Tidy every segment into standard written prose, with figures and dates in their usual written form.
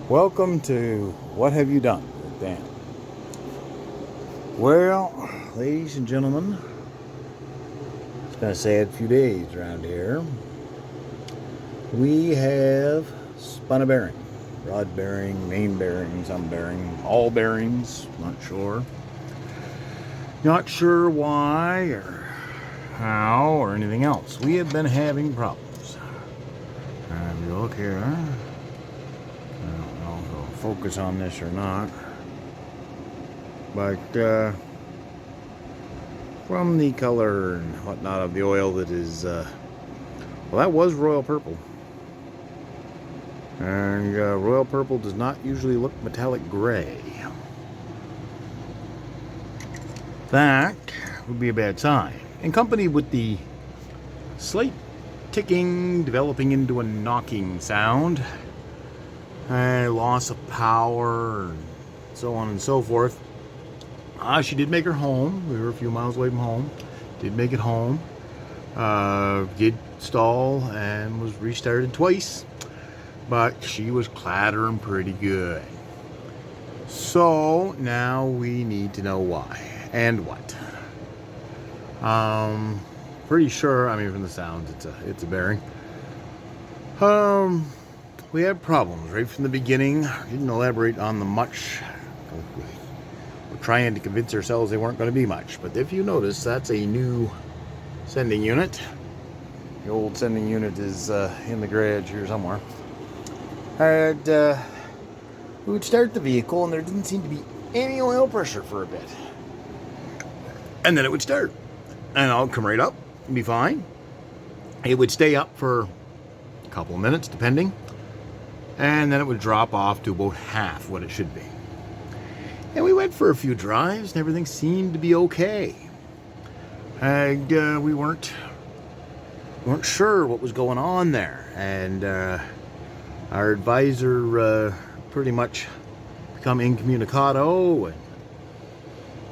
Welcome to What Have You Done with Dan. Well, ladies and gentlemen, it's been a sad few days around here. We have spun a bearing. Rod bearing, main bearing, some bearing, all bearings, not sure. Not sure why or how or anything else. We have been having problems. If you look here, I don't know if I'll focus on this or not, but from the color and whatnot of the oil that is, well, that was royal purple. And royal purple does not usually look metallic gray. That would be a bad sign. In company with the slight ticking developing into a knocking sound, loss of power, and so on and so forth. She did make her home. We were a few miles away from home. Did make it home. Did stall and was restarted twice. But she was clattering pretty good. So now we need to know why and what. Pretty sure, I mean, from the sound, it's a bearing. We had problems right from the beginning. Didn't elaborate on them much. We're trying to convince ourselves they weren't going to be much. But if you notice, that's a new sending unit. The old sending unit is in the garage here somewhere. And we would start the vehicle, and there didn't seem to be any oil pressure for a bit. And then it would start. And I'll come right up and be fine. It would stay up for a couple of minutes, depending. And then it would drop off to about half what it should be. And we went for a few drives, and everything seemed to be okay. And we weren't sure what was going on there. And our advisor pretty much become incommunicado. And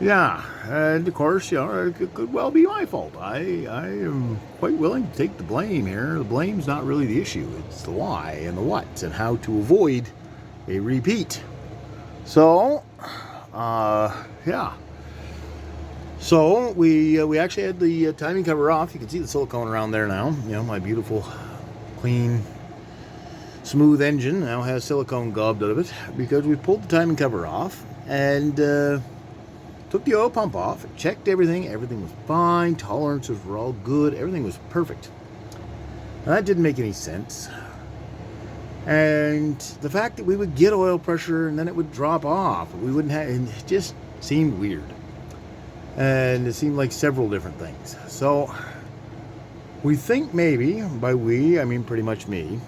yeah, and of course, you know, it could well be my fault. I am quite willing to take the blame here. The blame's not really the issue. It's the why and the what and how to avoid a repeat. So, yeah. So we actually had the timing cover off. You can see the silicone around there now. You know, my beautiful, clean, smooth engine now has silicone gobbed out of it because we pulled the timing cover off and took the oil pump off, checked everything. Everything was fine. Tolerances were all good. Everything was perfect. Now, that didn't make any sense. And the fact that we would get oil pressure and then it would drop off, we wouldn't have, and it just seemed weird. And it seemed like several different things. So we think maybe, by we, I mean pretty much me,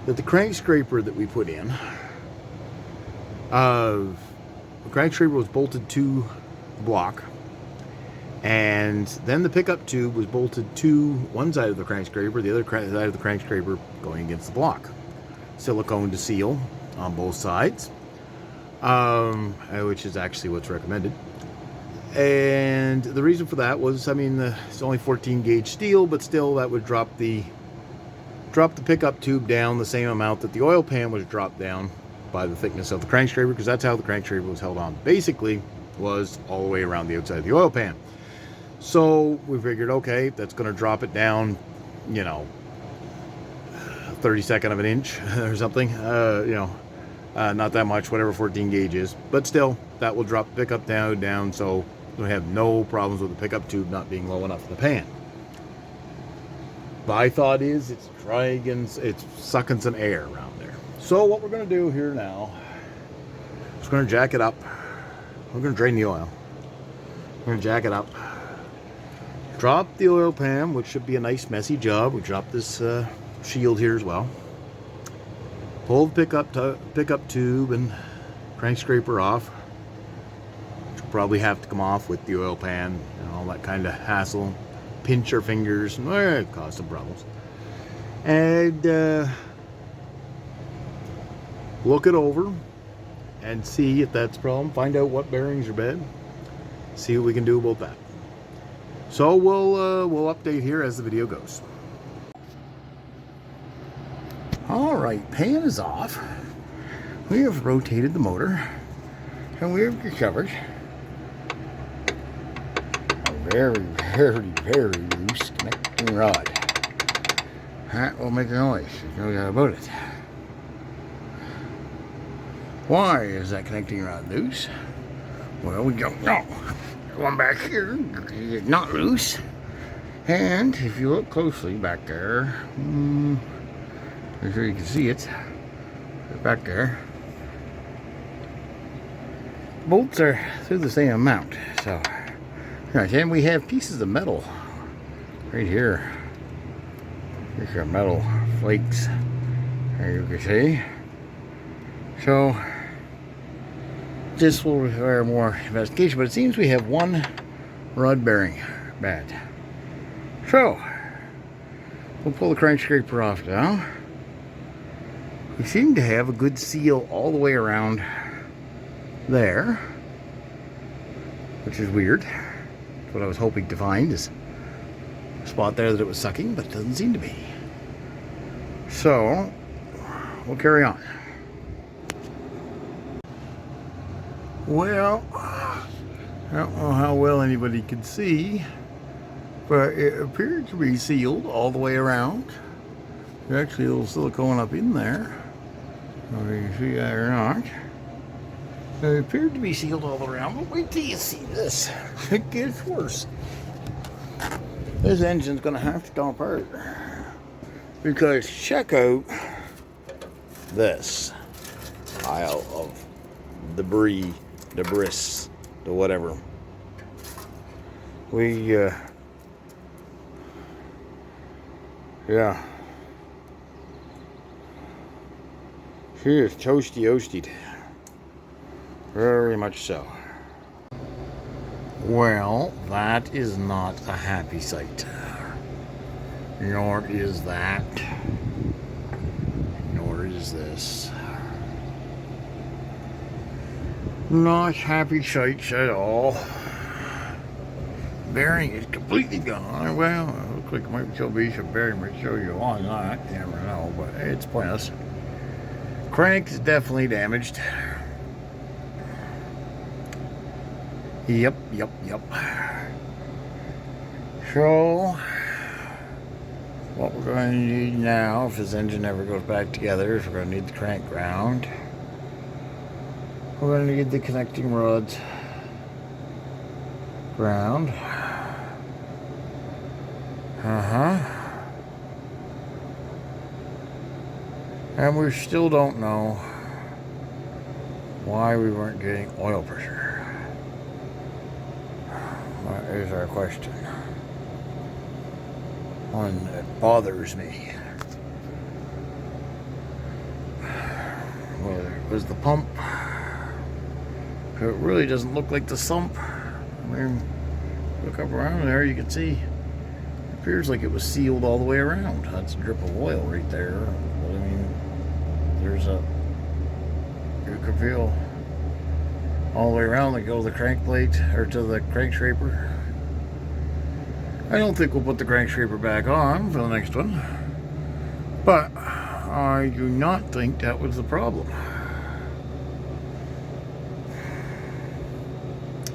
that the crank scraper that we put in, the crank scraper was bolted to the block, and then the pickup tube was bolted to one side of the crank scraper, the other side of the crank scraper going against the block. Silicone to seal on both sides, which is actually what's recommended. And the reason for that was, I mean, it's only 14 gauge steel, but still that would drop the pickup tube down the same amount that the oil pan was dropped down by the thickness of the crank scraper, because that's how the crank scraper was held on. Basically, was all the way around the outside of the oil pan. So we figured, okay, that's going to drop it down, you know, 32nd of an inch or something, not that much, whatever 14 gauge is, but still, that will drop the pickup down, so we have no problems with the pickup tube not being low enough in the pan. My thought is it's sucking some air around there. So what we're going to do here now is we're going to jack it up. We're going to drain the oil. We're going to jack it up. Drop the oil pan, which should be a nice messy job. We drop this shield here as well. Pull the pickup tube and crank scraper off, which will probably have to come off with the oil pan and all that kind of hassle. Pinch our fingers and cause some problems. And look it over and see if that's a problem. Find out what bearings are bad. See what we can do about that. So we'll update here as the video goes. All right, pan is off. we have rotated the motor and we have discovered a very, very, very loose connecting rod. That will make a noise, there's no doubt about it. Why is that connecting rod loose? Well, we don't know. One back here is not loose. And if you look closely back there, I'm sure you can see it. Back there. Bolts are through the same amount. So, and we have pieces of metal right here. These are metal flakes, as you can see. So, this will require more investigation, but it seems we have one rod bearing bad. So, we'll pull the crank scraper off now. We seem to have a good seal all the way around there, which is weird. That's what I was hoping to find, is a spot there that it was sucking, but it doesn't seem to be. So, we'll carry on. Well, I don't know how well anybody could see, but it appeared to be sealed all the way around. There's actually a little silicone up in there. Whether you see that or not. It appeared to be sealed all around, but wait till you see this. It gets worse. This engine's gonna have to come apart. Because check out this pile of debris, the whatever. Yeah. She is toasty-oasted. Very much so. Well, that is not a happy sight. Nor is that. Nor is this. Not happy sights at all. Bearing is completely gone. Well, it looks like it might still be some bearing might show you on that. You never know, but it's pointless. Crank is definitely damaged. Yep. So, what we're going to need now, if this engine ever goes back together, is we're going to need the crank ground. We're going to need the connecting rods ground. And we still don't know why we weren't getting oil pressure. That is our question. One that bothers me. Well, it was the pump. It really doesn't look like the sump. I mean, look up around there, you can see. It appears like it was sealed all the way around. That's a drip of oil right there. But I mean, there's a, you can feel all the way around that goes the crank plate, or to the crank scraper. I don't think we'll put the crank scraper back on for the next one, but I do not think that was the problem.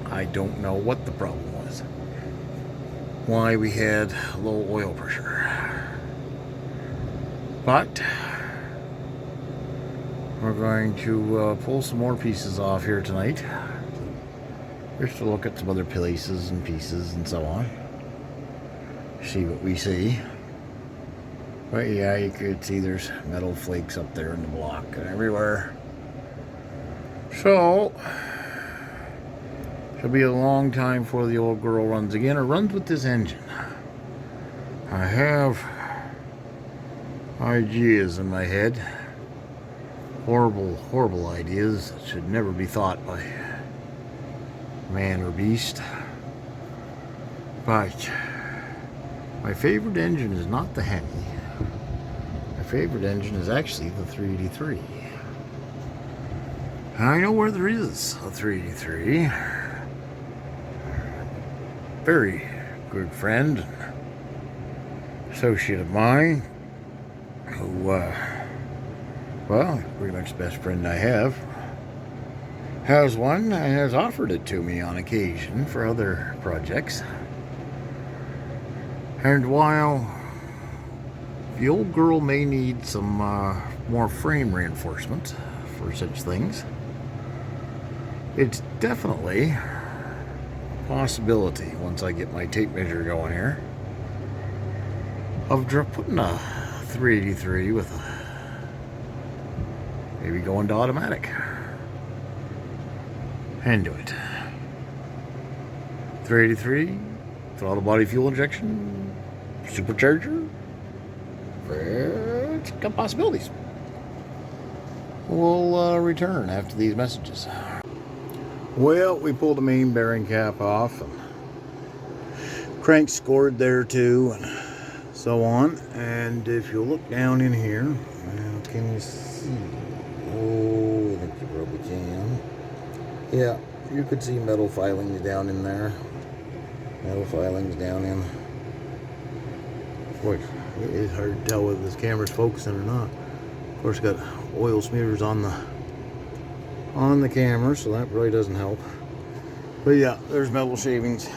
I don't know what the problem was. Why we had low oil pressure. But we're going to pull some more pieces off here tonight. Just to look at some other places and pieces and so on. See what we see. But yeah, you could see there's metal flakes up there in the block and everywhere. So, it'll be a long time before the old girl runs again, or runs with this engine. I have ideas in my head. Horrible, horrible ideas that should never be thought by man or beast. But my favorite engine is not the Hemi. My favorite engine is actually the 383. And I know where there is a 383. Very good friend and associate of mine who Well, pretty much the best friend I have has one and has offered it to me on occasion for other projects. And while the old girl may need some more frame reinforcement for such things, it's definitely a possibility, once I get my tape measure going here, of putting a 383 with maybe going to automatic into it. 383, throttle body fuel injection, supercharger. It's got possibilities. We'll return after these messages. Well, we pulled the main bearing cap off, and crank scored there too, and so on. And if you look down in here, well, can you see? Oh, I think you probably can. Yeah, you could see metal filings down in there. Metal filings down in. Boy, it is hard to tell whether this camera's focusing or not. Of course, got oil smears on the camera, so that really doesn't help. But yeah, there's metal shavings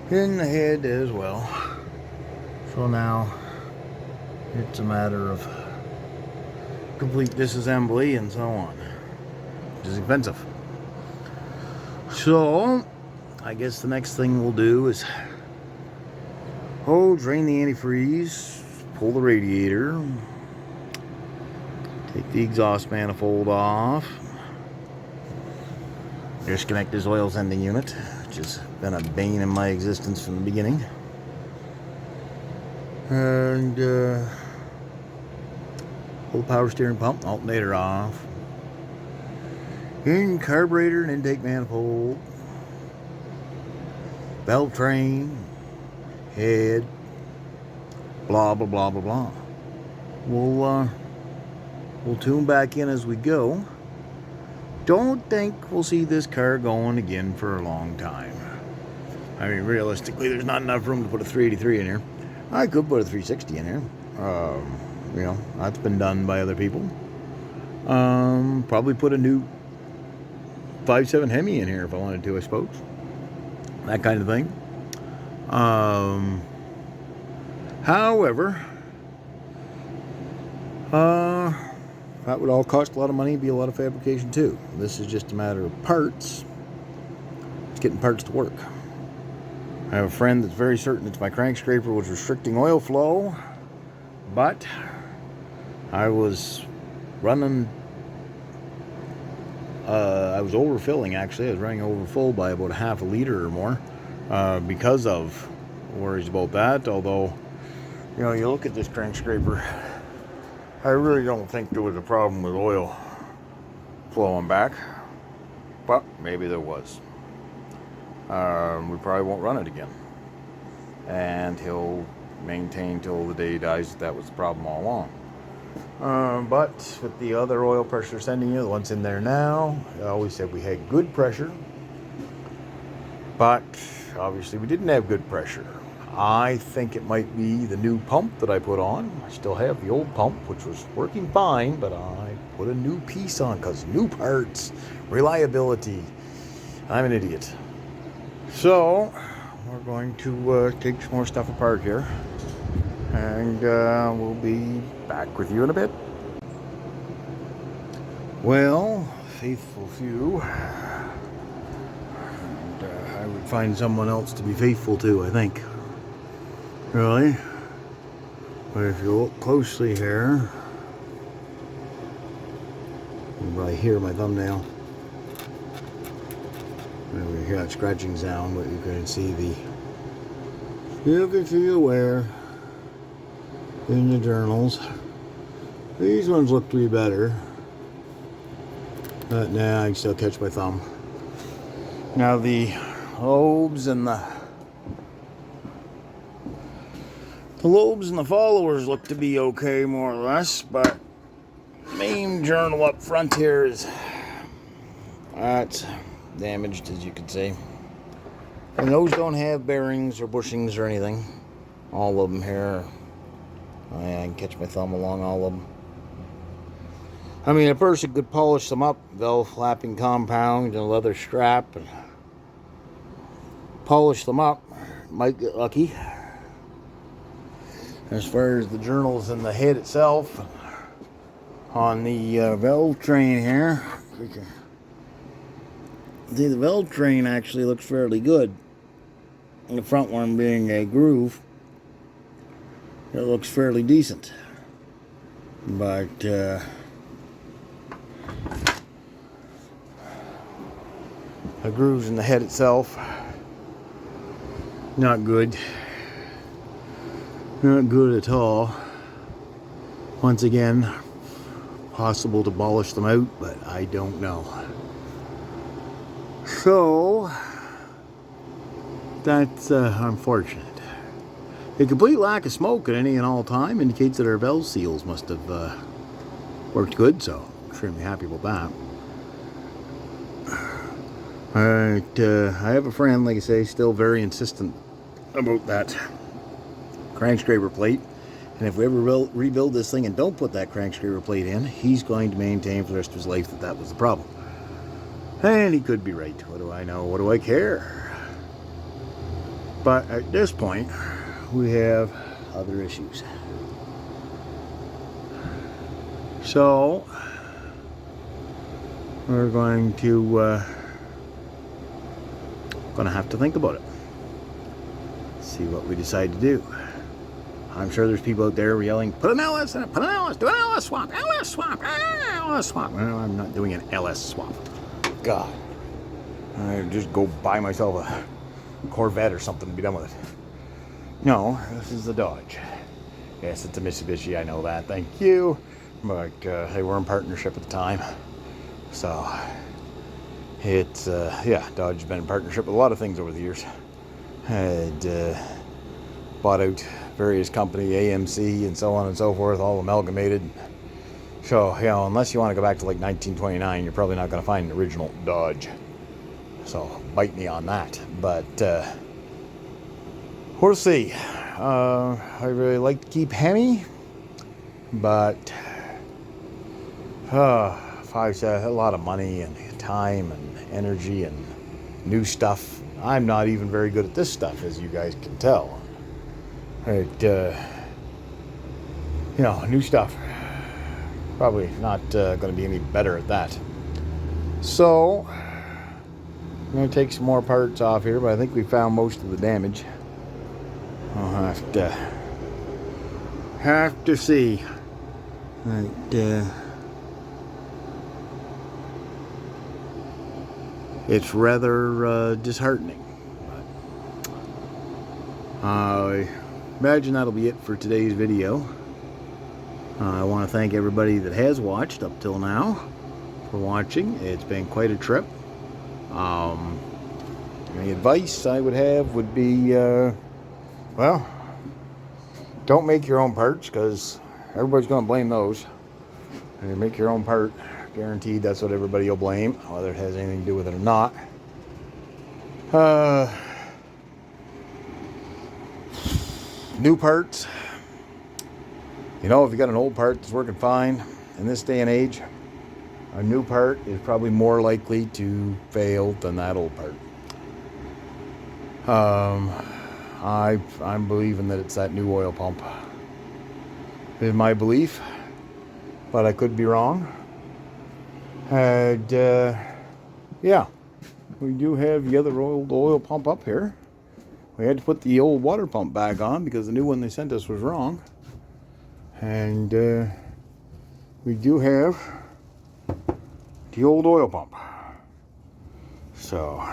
in the head as well. So now it's a matter of complete disassembly and so on, which is expensive. So I guess the next thing we'll do is drain the antifreeze, pull the radiator, take the exhaust manifold off, disconnect this oil sending unit, which has been a bane in my existence from the beginning, and pull the power steering pump, alternator off, in carburetor and intake manifold, valve train, head, blah blah blah blah blah. We'll tune back in as we go. Don't think we'll see this car going again for a long time. I mean, realistically, there's not enough room to put a 383 in here. I could put a 360 in here. You know, that's been done by other people. Probably put a new 5.7 Hemi in here if I wanted to, I suppose. That kind of thing. However, that would all cost a lot of money, be a lot of fabrication too. This is just a matter of parts. It's getting parts to work. I have a friend that's very certain it's my crank scraper was restricting oil flow, but I was running, I was overfilling actually. I was running over full by about a half a liter or more because of worries about that. Although, you know, you look at this crank scraper, I really don't think there was a problem with oil flowing back, but maybe there was. We probably won't run it again, and he'll maintain till the day he dies that was the problem all along. But with the other oil pressure sending you, the ones in there now, I always said we had good pressure, but obviously we didn't have good pressure. I think it might be the new pump that I put on. I still have the old pump, which was working fine, but I put a new piece on because new parts, reliability. I'm an idiot. So we're going to take some more stuff apart here, and we'll be back with you in a bit. Well, faithful few. And, I would find someone else to be faithful to, I think. Really? But if you look closely here, you can probably hear my thumbnail. You hear that scratching sound, but you can see the wear in the journals. These ones look to be better, but nah, I can still catch my thumb. Now the lobes and the lobes and the followers look to be okay, more or less, but the main journal up front here is that's damaged, as you can see. And those don't have bearings or bushings or anything. All of them here. I can catch my thumb along all of them. I mean, a person could polish them up, valve flapping compound and a leather strap, and polish them up. Might get lucky. As far as the journals and the head itself, on the valve train here, see, the valve train actually looks fairly good. The front one being a groove, it looks fairly decent. But the grooves in the head itself, not good. Not good at all. Once again, possible to polish them out, but I don't know. So, that's unfortunate. A complete lack of smoke at any and all time indicates that our valve seals must have worked good, so I'm extremely happy about that. Alright, I have a friend, like I say, still very insistent about that crank scraper plate, and if we ever rebuild this thing and don't put that crank scraper plate in, he's going to maintain for the rest of his life that that was the problem. And he could be right. What do I know? What do I care? But at this point, we have other issues. So we're going to have to think about it. See what we decide to do. I'm sure there's people out there yelling, put an LS in it, put an LS, do an LS swap, LS swap, LS swap. Well, I'm not doing an LS swap. God. I just go buy myself a Corvette or something and be done with it. No, this is the Dodge. Yes, it's a Mitsubishi, I know that, thank you. But they were in partnership at the time. So, it's, yeah, Dodge has been in partnership with a lot of things over the years. Had bought out various company, AMC and so on and so forth, all amalgamated. So, you know, unless you want to go back to like 1929, you're probably not going to find an original Dodge. So, bite me on that. But, we'll see. I really like to keep Hemi, but if I said a lot of money and time and energy and new stuff, I'm not even very good at this stuff, as you guys can tell. Right, you know, new stuff. Probably not going to be any better at that. So, I'm going to take some more parts off here, but I think we found most of the damage. I'll have to see. Right, it's rather disheartening. I imagine that'll be it for today's video. I want to thank everybody that has watched up till now for watching. It's been quite a trip. Any advice I would have would be, well, don't make your own parts, because everybody's going to blame those. And you make your own part, guaranteed that's what everybody will blame, whether it has anything to do with it or not. New parts. You know, if you got an old part that's working fine, in this day and age, a new part is probably more likely to fail than that old part. I'm believing that it's that new oil pump. Is my belief, but I could be wrong. And yeah, we do have the other old oil pump up here. We had to put the old water pump back on because the new one they sent us was wrong. And we do have the old oil pump. So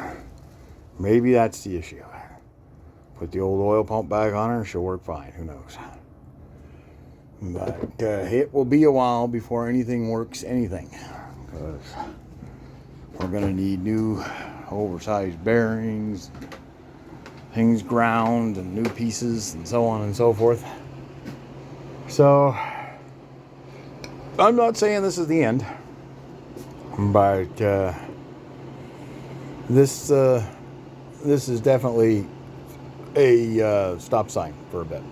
maybe that's the issue. Put the old oil pump back on her, she'll work fine. Who knows? But it will be a while before anything works anything. Because we're going to need new oversized bearings, things ground, and new pieces, and so on and so forth. So, I'm not saying this is the end, but this is definitely a stop sign for a bit.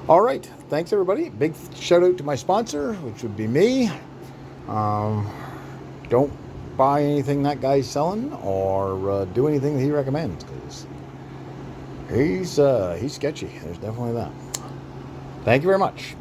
All right, thanks everybody. Big shout out to my sponsor, which would be me. Don't buy anything that guy's selling or do anything that he recommends, because he's sketchy. There's definitely that. Thank you very much.